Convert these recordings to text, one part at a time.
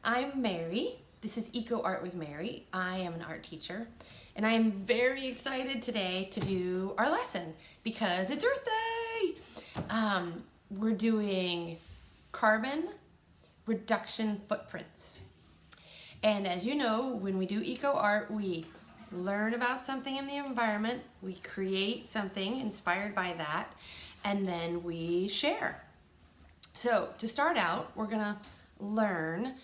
I'm Mary. This is Eco Art with Mary. I am an art teacher, and I am very excited today to do our lesson because it's Earth Day. We're doing carbon reduction footprints. And as you know, when we do eco art, we learn about something in the environment, we create something inspired by that, and then we share. So to start out, we're gonna learn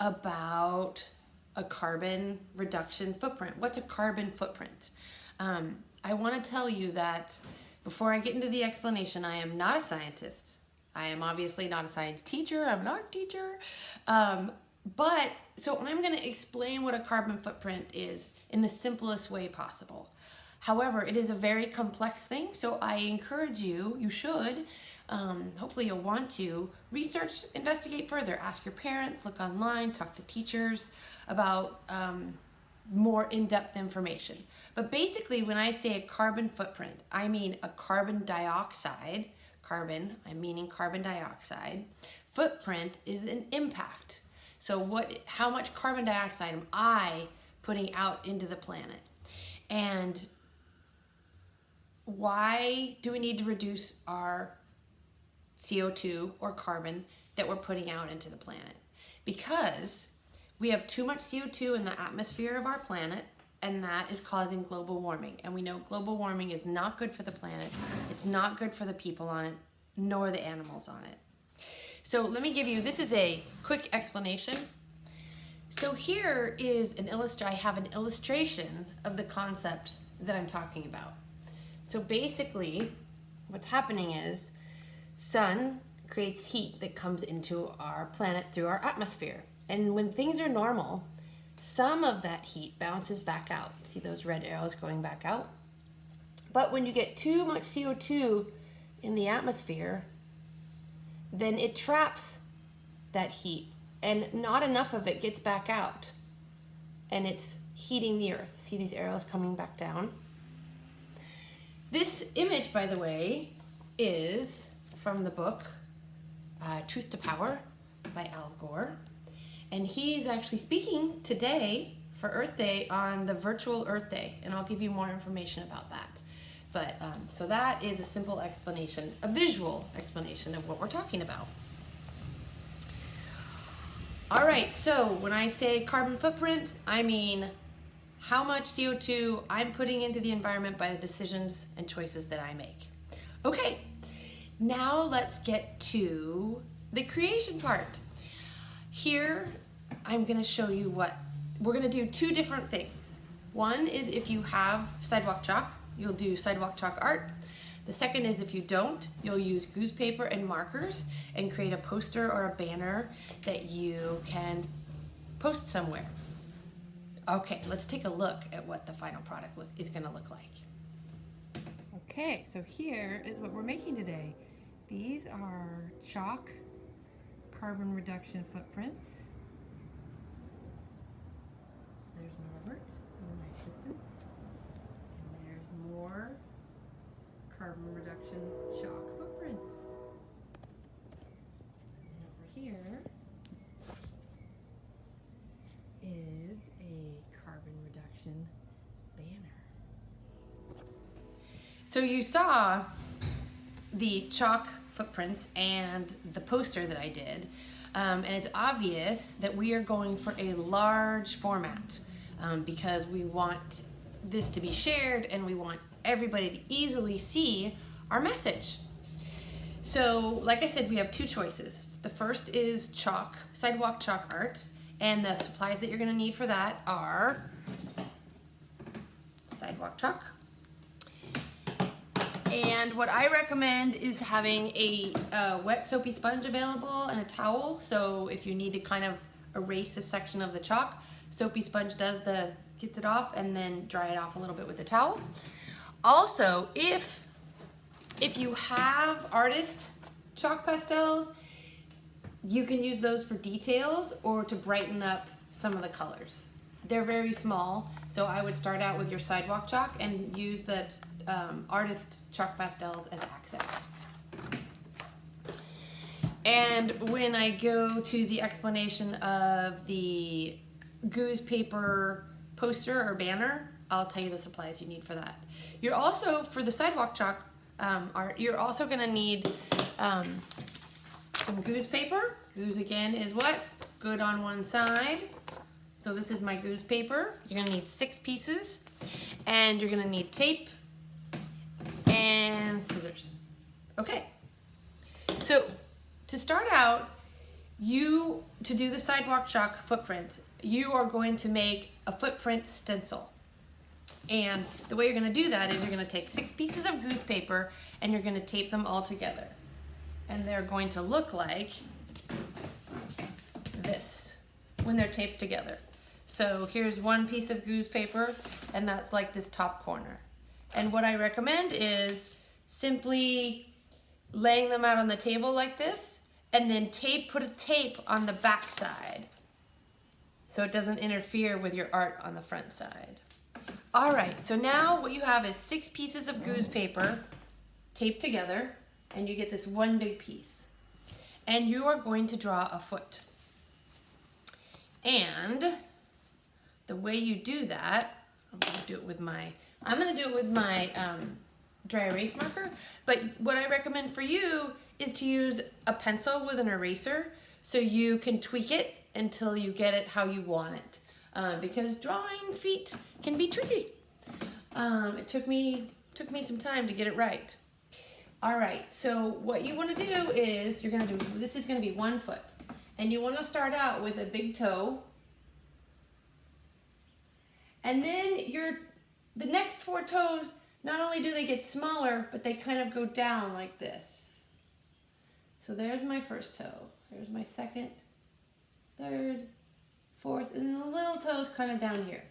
about a carbon reduction footprint. What's a carbon footprint? I wanna tell you that before I get into the explanation, I am not a scientist. I am obviously not a science teacher, I'm an art teacher. So I'm gonna explain what a carbon footprint is in the simplest way possible. However, it is a very complex thing, so I encourage you, you should, hopefully you'll want to research, investigate further, ask your parents, look online, talk to teachers about more in-depth information. But basically, when I say a carbon footprint, I mean a carbon dioxide, I'm meaning carbon dioxide. Footprint is an impact. So how much carbon dioxide am I putting out into the planet? And why do we need to reduce our CO2 or carbon that we're putting out into the planet? Because we have too much CO2 in the atmosphere of our planet, and that is causing global warming. And we know global warming is not good for the planet. It's not good for the people on it, nor the animals on it. So let me give you, this is a quick explanation. So here is I have an illustration of the concept that I'm talking about. So basically, what's happening is sun creates heat that comes into our planet through our atmosphere. And when things are normal, some of that heat bounces back out. See those red arrows going back out? But when you get too much CO2 in the atmosphere, then it traps that heat and not enough of it gets back out. And it's heating the earth. See these arrows coming back down? This image, by the way, is from the book Truth to Power by Al Gore. And he's actually speaking today for Earth Day on the virtual Earth Day. And I'll give you more information about that. But so that is a simple explanation, a visual explanation of what we're talking about. All right, so when I say carbon footprint, I mean how much CO2 I'm putting into the environment by the decisions and choices that I make. Okay, now let's get to the creation part. Here, I'm gonna show you we're gonna do two different things. One is if you have sidewalk chalk, you'll do sidewalk chalk art. The second is if you don't, you'll use goose paper and markers and create a poster or a banner that you can post somewhere. Okay, let's take a look at what the final product is gonna look like. Okay, so here is what we're making today. These are chalk carbon reduction footprints. There's Norbert in my assistants. And there's more carbon reduction chalk footprints. And over here is a carbon reduction banner. So you saw the chalk footprints and the poster that I did, and it's obvious that we are going for a large format because we want this to be shared and we want everybody to easily see our message. So like I said, we have two choices. The first is chalk, sidewalk chalk art, and the supplies that you're going to need for that are sidewalk chalk. And what I recommend is having a wet soapy sponge available and a towel. So if you need to kind of erase a section of the chalk, soapy sponge gets it off, and then dry it off a little bit with the towel. Also, if you have artists' chalk pastels, you can use those for details or to brighten up some of the colors. They're very small, so I would start out with your sidewalk chalk and use the artist chalk pastels as accents. And when I go to the explanation of the goose paper poster or banner, I'll tell you the supplies you need for that. You're also, for the sidewalk chalk art, you're also gonna need some goose paper. Goose again is what? Good on one side. So this is my goose paper. You're gonna need 6 pieces, and you're gonna need tape and scissors. Okay, so to start out, to do the sidewalk chalk footprint, you are going to make a footprint stencil. And the way you're gonna do that is you're gonna take 6 pieces of goose paper and you're gonna tape them all together. And they're going to look like this when they're taped together. So here's one piece of goose paper, and that's like this top corner. And what I recommend is simply laying them out on the table like this, and then put a tape on the back side so it doesn't interfere with your art on the front side. All right, so now what you have is 6 pieces of goose paper taped together, and you get this one big piece. And you are going to draw a foot. And the way you do that, I'm gonna do it with my dry erase marker, but what I recommend for you is to use a pencil with an eraser so you can tweak it until you get it how you want it. Because drawing feet can be tricky. It took me some time to get it right. All right, so what you want to do is this is going to be 1 foot, and you want to start out with a big toe, and then the next 4 toes, not only do they get smaller, but they kind of go down like this. So there's my first toe, there's my second, third, fourth, and the little toes kind of down here.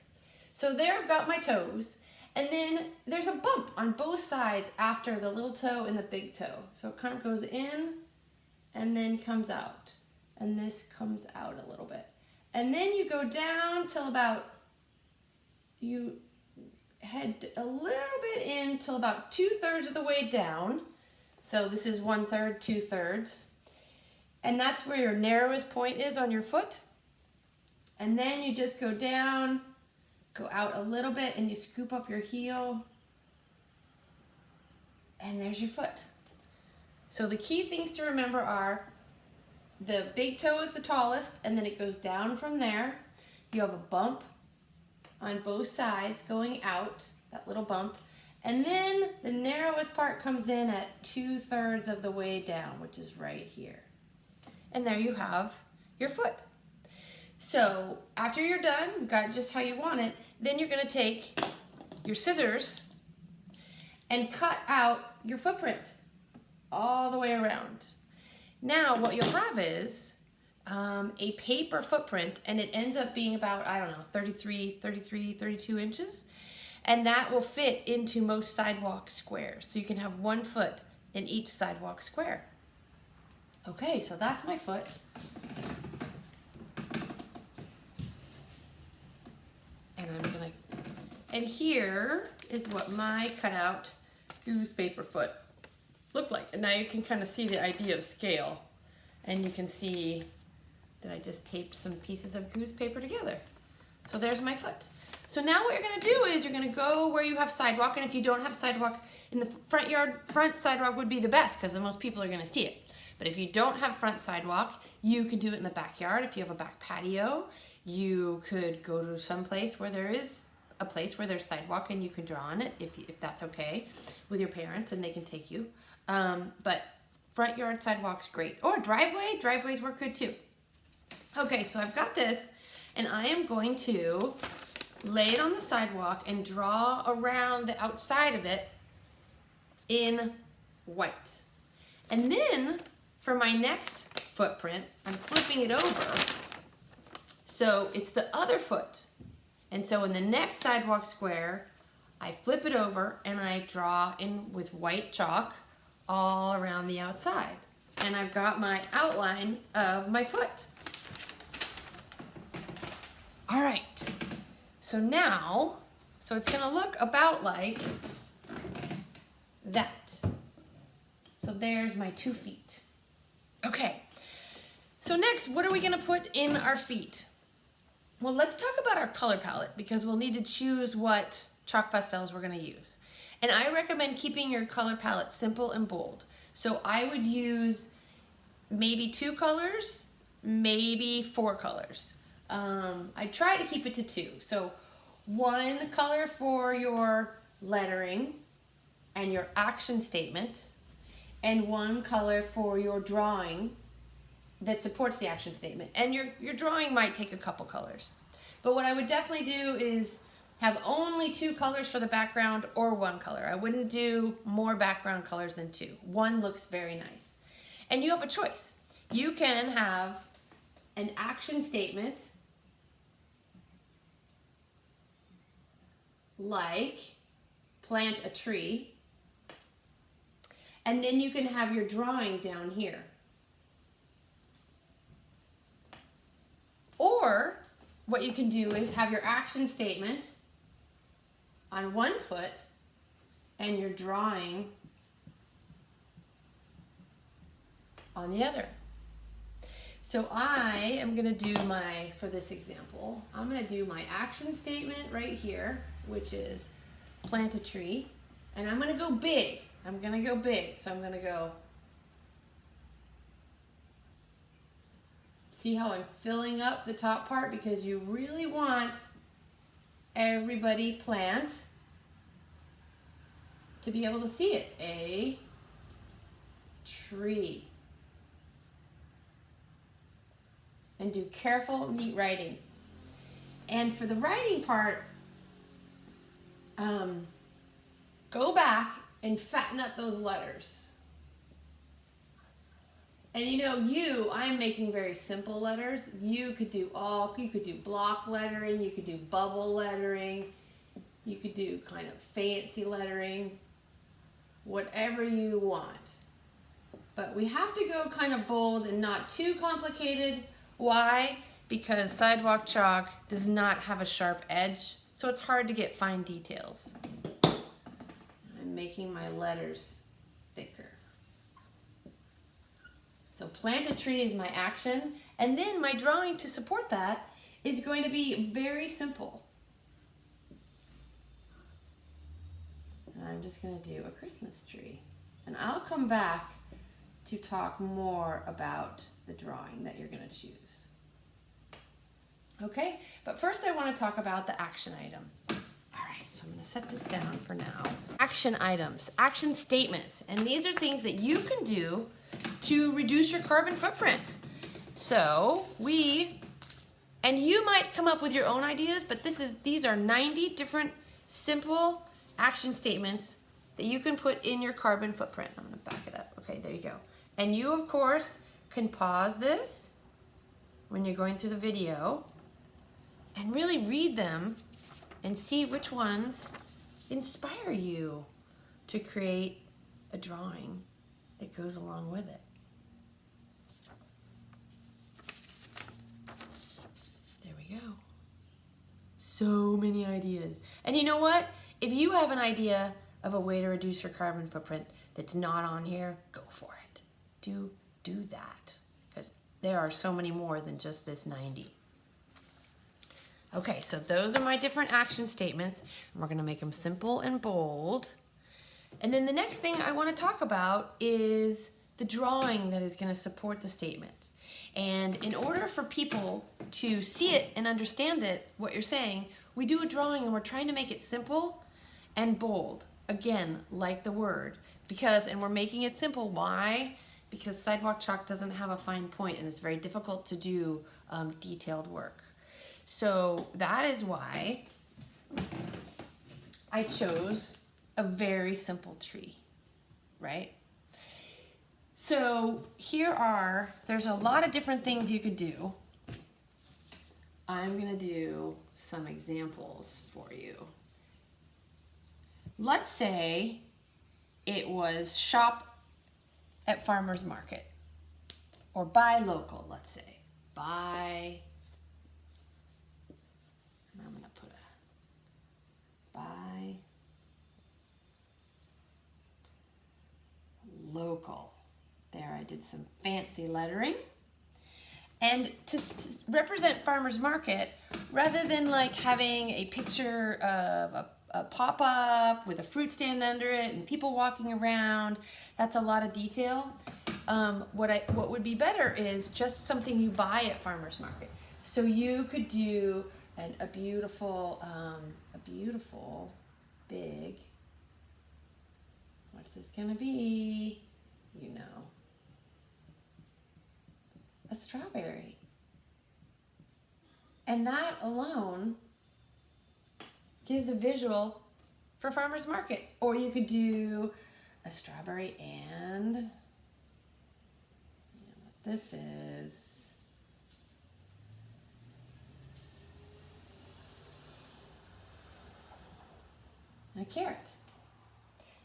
So there I've got my toes. And then there's a bump on both sides after the little toe and the big toe. So it kind of goes in and then comes out. And this comes out a little bit. And then you go down till you head a little bit in till about 2/3 of the way down. So this is 1/3, 2/3. And that's where your narrowest point is on your foot. And then you just go down, go out a little bit, and you scoop up your heel, and there's your foot. So the key things to remember are the big toe is the tallest, and then it goes down from there. You have a bump on both sides going out, that little bump, and then the narrowest part comes in at 2/3 of the way down, which is right here. And there you have your foot. So after you're done, got just how you want it, then you're gonna take your scissors and cut out your footprint all the way around. Now what you'll have is a paper footprint, and it ends up being about, 32 inches. And that will fit into most sidewalk squares. So you can have 1 foot in each sidewalk square. Okay, so that's my foot. And here is what my cutout goose paper foot looked like. And now you can kind of see the idea of scale. And you can see that I just taped some pieces of goose paper together. So there's my foot. So now what you're gonna do is you're gonna go where you have sidewalk, and if you don't have sidewalk in the front sidewalk would be the best because most people are gonna see it. But if you don't have front sidewalk, you can do it in the backyard. If you have a back patio, you could go to some place where there is a place where there's sidewalk and you can draw on it if that's okay with your parents and they can take you. But front yard sidewalk's great. Or driveways work good too. Okay, so I've got this, and I am going to lay it on the sidewalk and draw around the outside of it in white. And then for my next footprint, I'm flipping it over so it's the other foot. And so in the next sidewalk square, I flip it over and I draw in with white chalk all around the outside. And I've got my outline of my foot. All right, so now, it's gonna look about like that. So there's my 2 feet. Okay, So next, what are we gonna put in our feet? Well, let's talk about our color palette because we'll need to choose what chalk pastels we're gonna use. And I recommend keeping your color palette simple and bold. So I would use maybe 2 colors, maybe 4 colors. I try to keep it to 2. So 1 color for your lettering and your action statement, and 1 color for your drawing that supports the action statement. And your drawing might take a couple colors. But what I would definitely do is have only 2 colors for the background or 1 color. I wouldn't do more background colors than 2. 1 looks very nice. And you have a choice. You can have an action statement like plant a tree, and then you can have your drawing down here. Or what you can do is have your action statement on 1 foot and your drawing on the other. So I am gonna do for this example, I'm gonna do my action statement right here, which is plant a tree, and I'm gonna go big. I'm gonna go big, so I'm gonna go, see how I'm filling up the top part because you really want everybody plant to be able to see it. A tree. And do careful, neat writing. And for the writing part, go back and fatten up those letters. And you know, I'm making very simple letters. You could do block lettering, you could do bubble lettering, you could do kind of fancy lettering, whatever you want. But we have to go kind of bold and not too complicated. Why? Because sidewalk chalk does not have a sharp edge, so it's hard to get fine details. I'm making my letters thicker. So plant a tree is my action, and then my drawing to support that is going to be very simple. And I'm just going to do a Christmas tree. And I'll come back to talk more about the drawing that you're going to choose. Okay, but first I want to talk about the action item. All right, so I'm going to set this down for now. Action items, action statements, and these are things that you can do to reduce your carbon footprint. So and you might come up with your own ideas, but these are 90 different simple action statements that you can put in your carbon footprint. I'm going to back it up. Okay, there you go. And you, of course, can pause this when you're going through the video and really read them and see which ones inspire you to create a drawing that goes along with it. There we go. So many ideas. And you know what? If you have an idea of a way to reduce your carbon footprint that's not on here, go for it. Do that, because there are so many more than just this 90. Okay, so those are my different action statements, and we're going to make them simple and bold. And then the next thing I want to talk about is the drawing that is going to support the statement. And in order for people to see it and understand it, what you're saying, we do a drawing and we're trying to make it simple and bold. Again, like the word, and we're making it simple. Why? Because sidewalk chalk doesn't have a fine point and it's very difficult to do detailed work. So that is why I chose a very simple tree, right? So there's a lot of different things you could do. I'm gonna do some examples for you. Let's say it was shop at farmer's market, or buy local, let's say. Buy, and I'm gonna put buy local. There, I did some fancy lettering. And to represent farmers market, rather than like having a picture of a pop-up with a fruit stand under it and people walking around, that's a lot of detail. What would be better is just something you buy at farmers market. So you could do a beautiful big, what's this gonna be? You know, a strawberry. And that alone gives a visual for farmers market. Or you could do a strawberry and, you know what this is. And a carrot.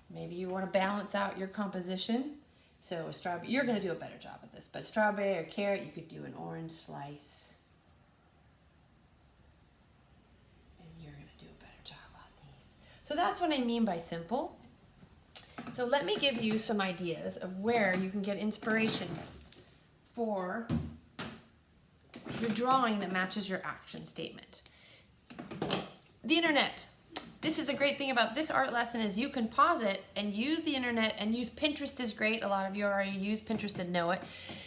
Maybe you want to balance out your composition. So a strawberry, you're going to do a better job at this, but strawberry or carrot, you could do an orange slice. And you're going to do a better job on these. So that's what I mean by simple. So let me give you some ideas of where you can get inspiration for your drawing that matches your action statement. The internet. This is a great thing about this art lesson is you can pause it and use the internet, and use Pinterest is great. A lot of you already use Pinterest and know it,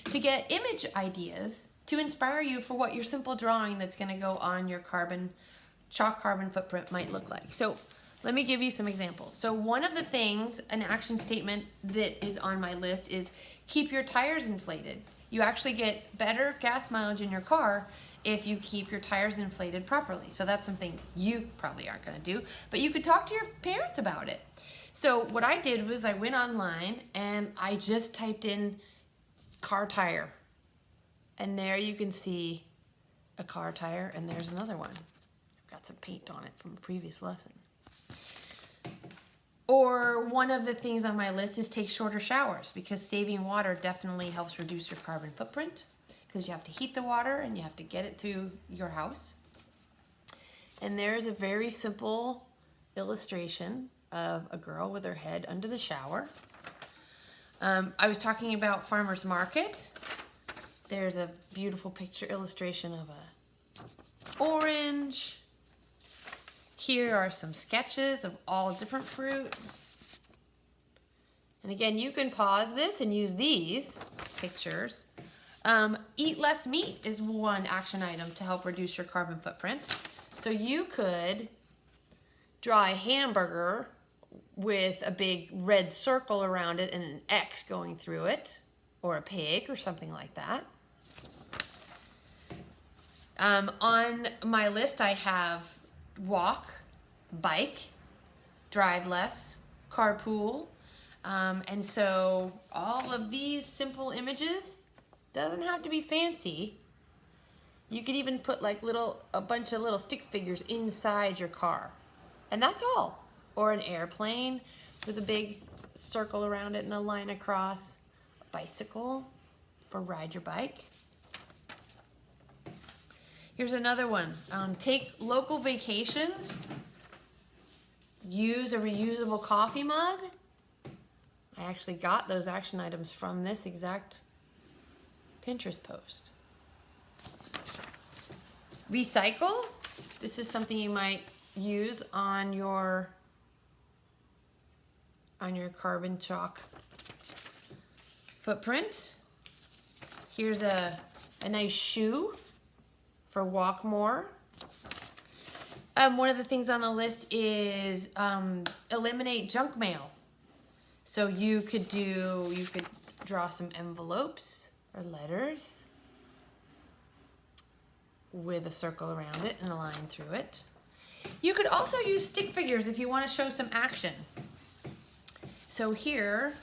to get image ideas to inspire you for what your simple drawing that's going to go on your chalk carbon footprint might look like. So let me give you some examples. So one of the things, an action statement that is on my list is keep your tires inflated. You actually get better gas mileage in your car if you keep your tires inflated properly. So that's something you probably aren't gonna do, but you could talk to your parents about it. So what I did was I went online and I just typed in car tire. And there you can see a car tire, and there's another one. I've got some paint on it from a previous lesson. Or one of the things on my list is take shorter showers, because saving water definitely helps reduce your carbon footprint, because you have to heat the water and you have to get it to your house. And there's a very simple illustration of a girl with her head under the shower. I was talking about farmers market. There's a beautiful picture illustration of a orange. Here are some sketches of all different fruit. And again, you can pause this and use these pictures. Eat less meat is one action item to help reduce your carbon footprint. So you could draw a hamburger with a big red circle around it and an X going through it, or a pig or something like that. On my list I have walk, bike, drive less, carpool, and so all of these simple images, doesn't have to be fancy. You could even put like a bunch of little stick figures inside your car, and that's all. Or an airplane with a big circle around it and a line across. A bicycle for ride your bike. Here's another one. Take local vacations. Use a reusable coffee mug. I actually got those action items from this exact Pinterest post. Recycle. This is something you might use on your carbon chalk footprint. Here's a nice shoe for walk more. One of the things on the list is eliminate junk mail. So you could draw some envelopes or letters with a circle around it and a line through it. You could also use stick figures if you want to show some action. So here,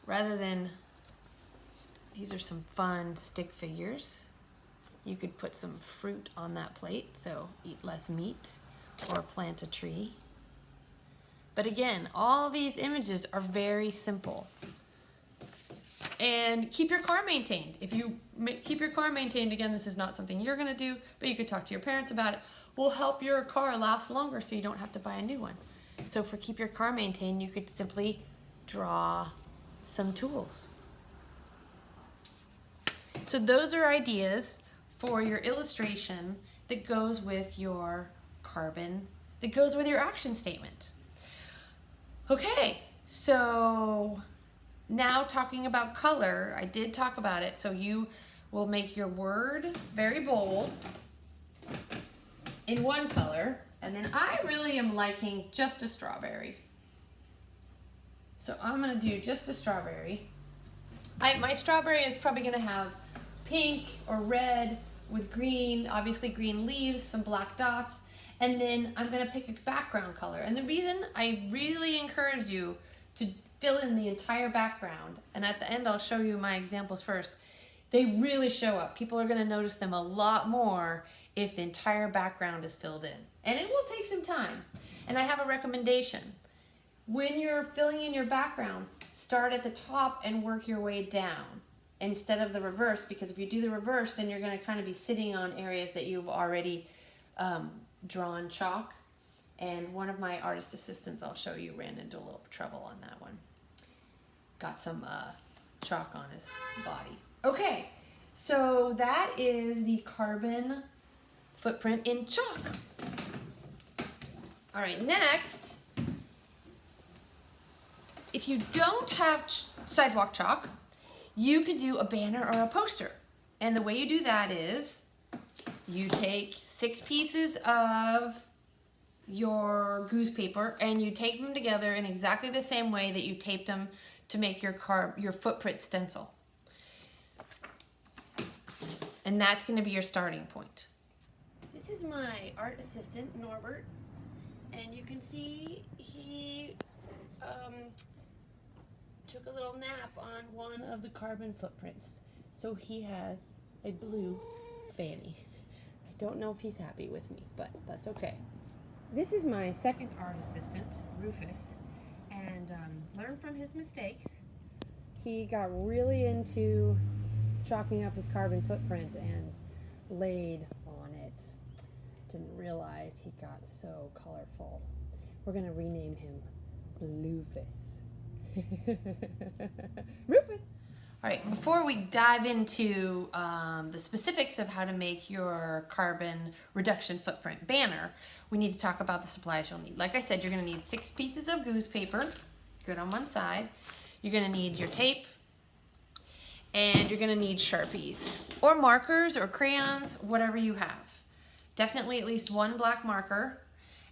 rather than, these are some fun stick figures. You could put some fruit on that plate, so eat less meat, or plant a tree. But again, all these images are very simple. And keep your car maintained. If you keep your car maintained, again, this is not something you're gonna do, but you could talk to your parents about it. Will help your car last longer so you don't have to buy a new one. So for keep your car maintained, you could simply draw some tools. So those are ideas for your illustration that goes with your carbon, that goes with your action statement. Okay, so now talking about color, I did talk about it. So you will make your word very bold in one color, and then I really am liking just a strawberry. So I'm gonna do just a strawberry. My strawberry is probably gonna have pink or red with green, obviously green leaves, some black dots, and then I'm gonna pick a background color. And the reason I really encourage you to fill in the entire background, and at the end I'll show you my examples first, they really show up. People are gonna notice them a lot more if the entire background is filled in. And it will take some time. And I have a recommendation. When you're filling in your background, start at the top and work your way down instead of the reverse, because if you do the reverse, then you're gonna kind of be sitting on areas that you've already drawn chalk. And one of my artist assistants, I'll show you, ran into a little trouble on that one. Got some chalk on his body. Okay, so that is the carbon footprint in chalk. All right, next, if you don't have sidewalk chalk, you could do a banner or a poster. And the way you do that is you take 6 pieces of your goose paper and you tape them together in exactly the same way that you taped them to make your footprint stencil. And that's going to be your starting point. This is my art assistant, Norbert, and you can see he took a little nap on one of the carbon footprints. So he has a blue fanny. I don't know if he's happy with me, but that's okay. This is my second art assistant, Rufus, and learned from his mistakes. He got really into chalking up his carbon footprint and laid on it. Didn't realize he got so colorful. We're gonna rename him Bluefus. Rufus! All right, before we dive into the specifics of how to make your carbon reduction footprint banner, we need to talk about the supplies you'll need. Like I said, you're gonna need 6 pieces of goose paper, good on one side. You're gonna need your tape, and you're gonna need Sharpies, or markers, or crayons, whatever you have. Definitely at least one black marker,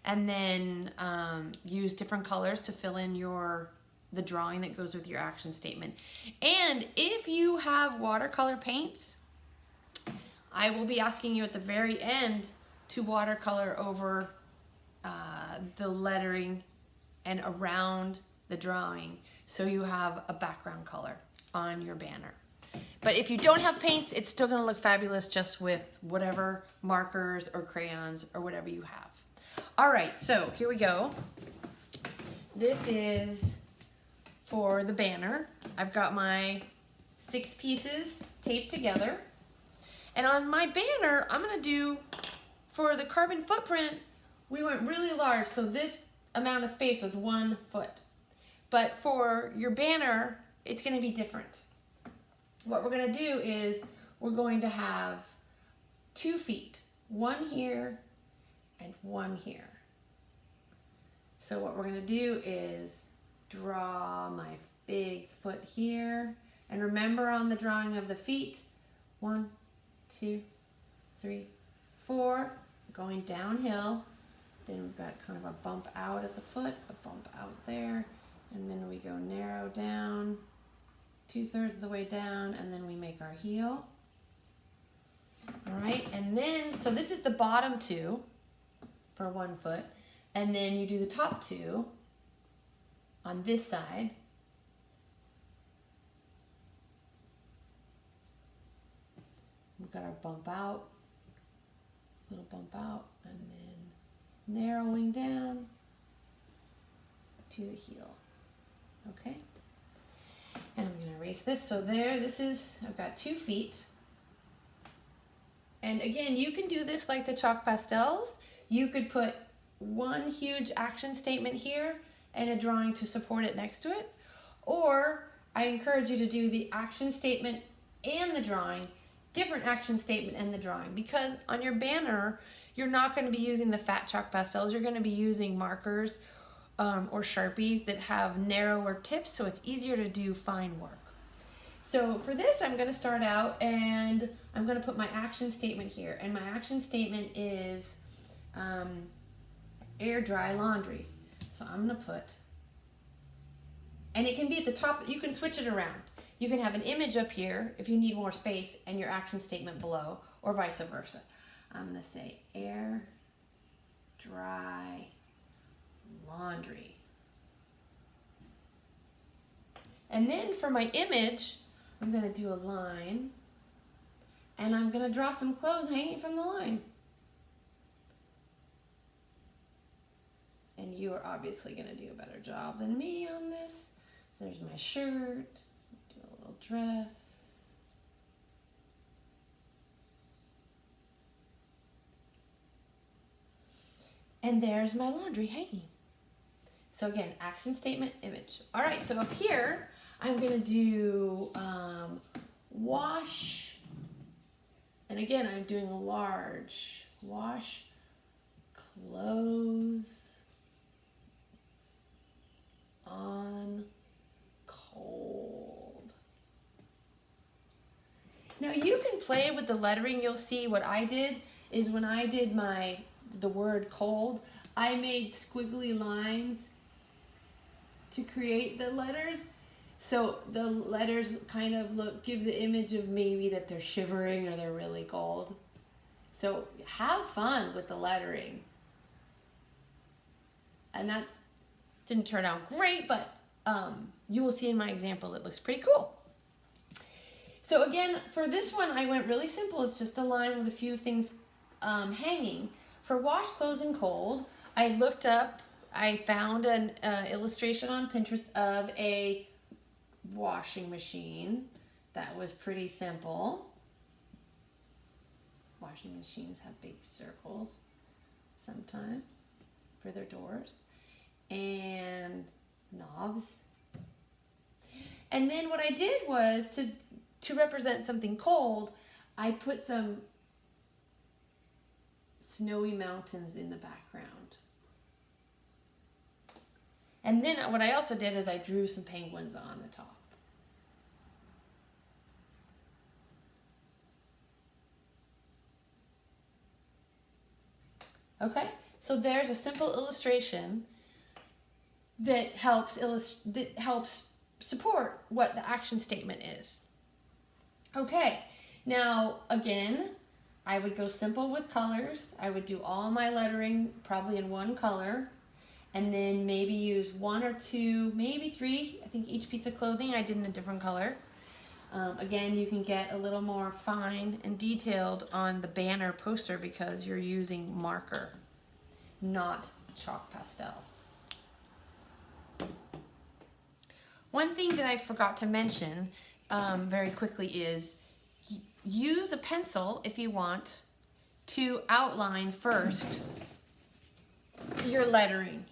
and then use different colors to fill in the drawing that goes with your action statement. And if you have watercolor paints, I will be asking you at the very end to watercolor over the lettering and around the drawing so you have a background color on your banner. But if you don't have paints, it's still gonna look fabulous just with whatever markers or crayons or whatever you have. All right, so here we go. This is for the banner. I've got my 6 pieces taped together. And on my banner, I'm gonna do, for the carbon footprint, we went really large, so this amount of space was 1 foot. But for your banner, it's gonna be different. What we're gonna do is we're going to have 2 feet, 1 here and 1 here. So what we're gonna do is draw my big foot here. And remember on the drawing of the feet, 1, 2, 3, 4, going downhill. Then we've got kind of a bump out at the foot, a bump out there, and then we go narrow down, 2/3 of the way down, and then we make our heel. All right, and then, so this is the bottom 2 for 1 foot, and then you do the top 2 on this side. We've got our bump out, little bump out, and then narrowing down to the heel. Okay? And I'm going to erase this. So there, this is, I've got 2 feet. And again, you can do this like the chalk pastels. You could put one huge action statement here and a drawing to support it next to it. Or I encourage you to do the action statement and the drawing different action statement in the drawing, because on your banner, you're not going to be using the fat chalk pastels. You're going to be using markers or Sharpies that have narrower tips, so it's easier to do fine work. So for this, I'm going to start out and I'm going to put my action statement here. And my action statement is air dry laundry. So I'm going to put, and it can be at the top, you can switch it around. You can have an image up here if you need more space and your action statement below, or vice versa. I'm going to say air dry laundry. And then for my image, I'm going to do a line and I'm going to draw some clothes hanging from the line. And you are obviously going to do a better job than me on this. There's my shirt. Do a little dress. And there's my laundry hanging. So again, action statement, image. All right, so up here, I'm going to do wash. And again, I'm doing a large. Wash clothes on cold. Now you can play with the lettering. You'll see what I did is when I did the word cold, I made squiggly lines to create the letters. So the letters kind of give the image of maybe that they're shivering or they're really cold. So have fun with the lettering. And that didn't turn out great, but you will see in my example it looks pretty cool. So again, for this one, I went really simple. It's just a line with a few things hanging. For wash clothes in cold, I found an illustration on Pinterest of a washing machine that was pretty simple. Washing machines have big circles sometimes for their doors and knobs. And then what I did was to represent something cold, I put some snowy mountains in the background. And then what I also did is I drew some penguins on the top. Okay, so there's a simple illustration that helps support what the action statement is. Okay, now again, I would go simple with colors. I would do all my lettering probably in one color, and then maybe use one or two, maybe three. I think each piece of clothing I did in a different color. Again, you can get a little more fine and detailed on the banner poster because you're using marker, not chalk pastel. One thing that I forgot to mention very quickly is use a pencil if you want to outline first your lettering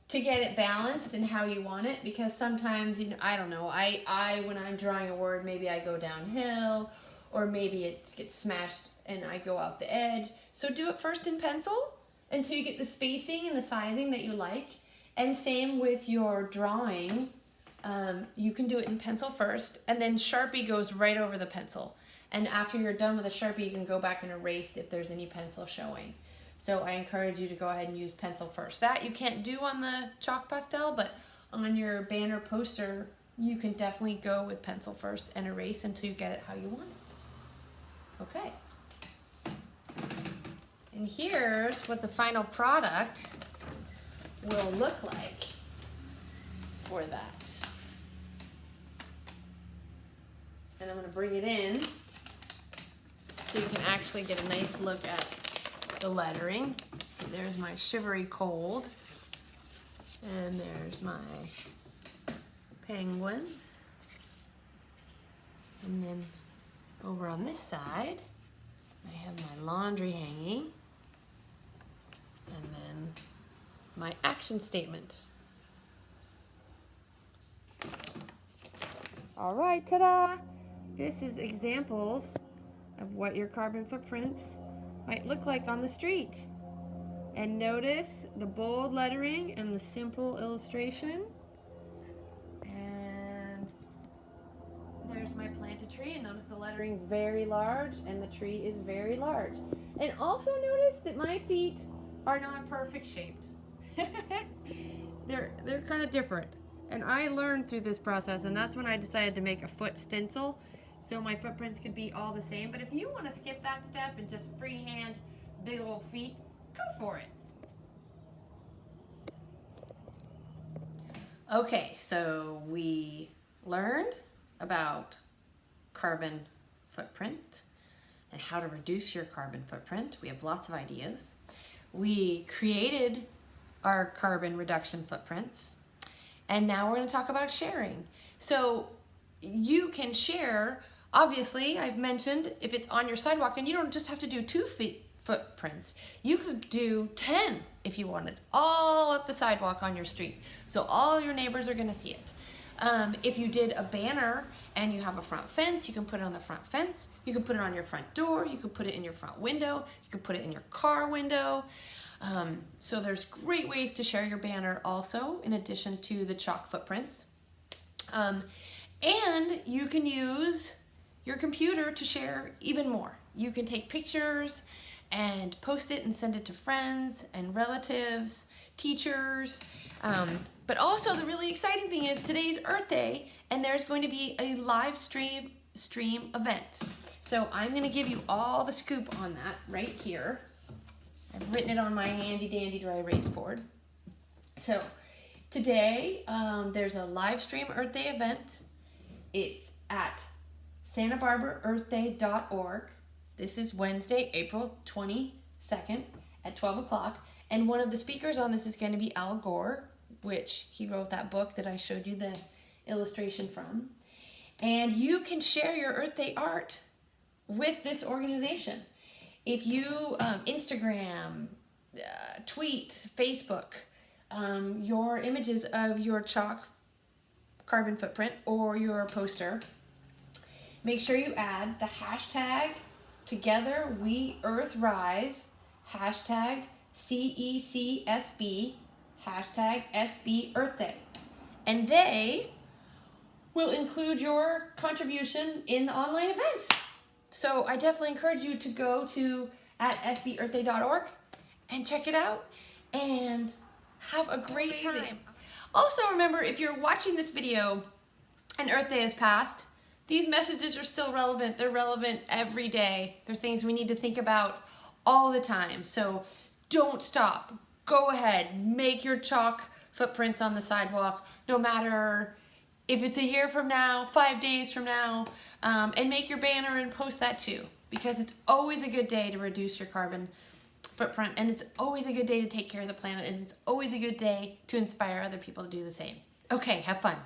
to get it balanced and how you want it, because sometimes, you know, I don't know, I when I'm drawing a word, maybe I go downhill or maybe it gets smashed and I go off the edge. So do it first in pencil until you get the spacing and the sizing that you like. And same with your drawing. You can do it in pencil first, and then Sharpie goes right over the pencil. And after you're done with a Sharpie, you can go back and erase if there's any pencil showing. So I encourage you to go ahead and use pencil first. That you can't do on the chalk pastel, but on your banner poster, you can definitely go with pencil first and erase until you get it how you want it. Okay. And here's what the final product will look like for that. And I'm going to bring it in so you can actually get a nice look at the lettering. So there's my shivery cold, and there's my penguins, and then over on this side I have my laundry hanging, and then my action statement. All right, ta-da! this is examples of what your carbon footprints might look like on the street. And notice the bold lettering and the simple illustration. And there's my planted tree, and notice the lettering is very large and the tree is very large. And also notice that my feet are not perfect shaped. They're kind of different. And I learned through this process, and that's when I decided to make a foot stencil so my footprints could be all the same. But if you want to skip that step and just freehand big old feet, go for it. Okay, so we learned about carbon footprint and how to reduce your carbon footprint. We have lots of ideas. We created our carbon reduction footprints, and now we're going to talk about sharing. So you can share, obviously, I've mentioned if it's on your sidewalk, and you don't just have to do 2 feet footprints. You could do 10 if you wanted, all up the sidewalk on your street. So all your neighbors are going to see it. If you did a banner and you have a front fence, you can put it on the front fence. You can put it on your front door. You can put it in your front window. You can put it in your car window. So there's great ways to share your banner also, in addition to the chalk footprints. And you can use your computer to share even more. You can take pictures and post it and send it to friends and relatives, teachers. But also the really exciting thing is today's Earth Day, and there's going to be a live stream event. So I'm going to give you all the scoop on that right here. I've written it on my handy dandy dry erase board. So today there's a live stream Earth Day event. It's at santabarbaraearthday.org. This is Wednesday, April 22nd at 12 o'clock. And one of the speakers on this is going to be Al Gore, which he wrote that book that I showed you the illustration from. And you can share your Earth Day art with this organization. If you Instagram, tweet, Facebook, your images of your chalk carbon footprint or your poster, make sure you add the hashtag Together We Earth Rise, hashtag CECSB, hashtag SB Earth Day. And they will include your contribution in the online event. So I definitely encourage you to go to @sbearthday.org and check it out and have a great time. Also remember, if you're watching this video and Earth Day has passed, these messages are still relevant. They're relevant every day. They're things we need to think about all the time. So don't stop. Go ahead. Make your chalk footprints on the sidewalk, no matter if it's a year from now, 5 days from now, and make your banner and post that too, because it's always a good day to reduce your carbon footprint, and it's always a good day to take care of the planet, and it's always a good day to inspire other people to do the same. Okay, have fun.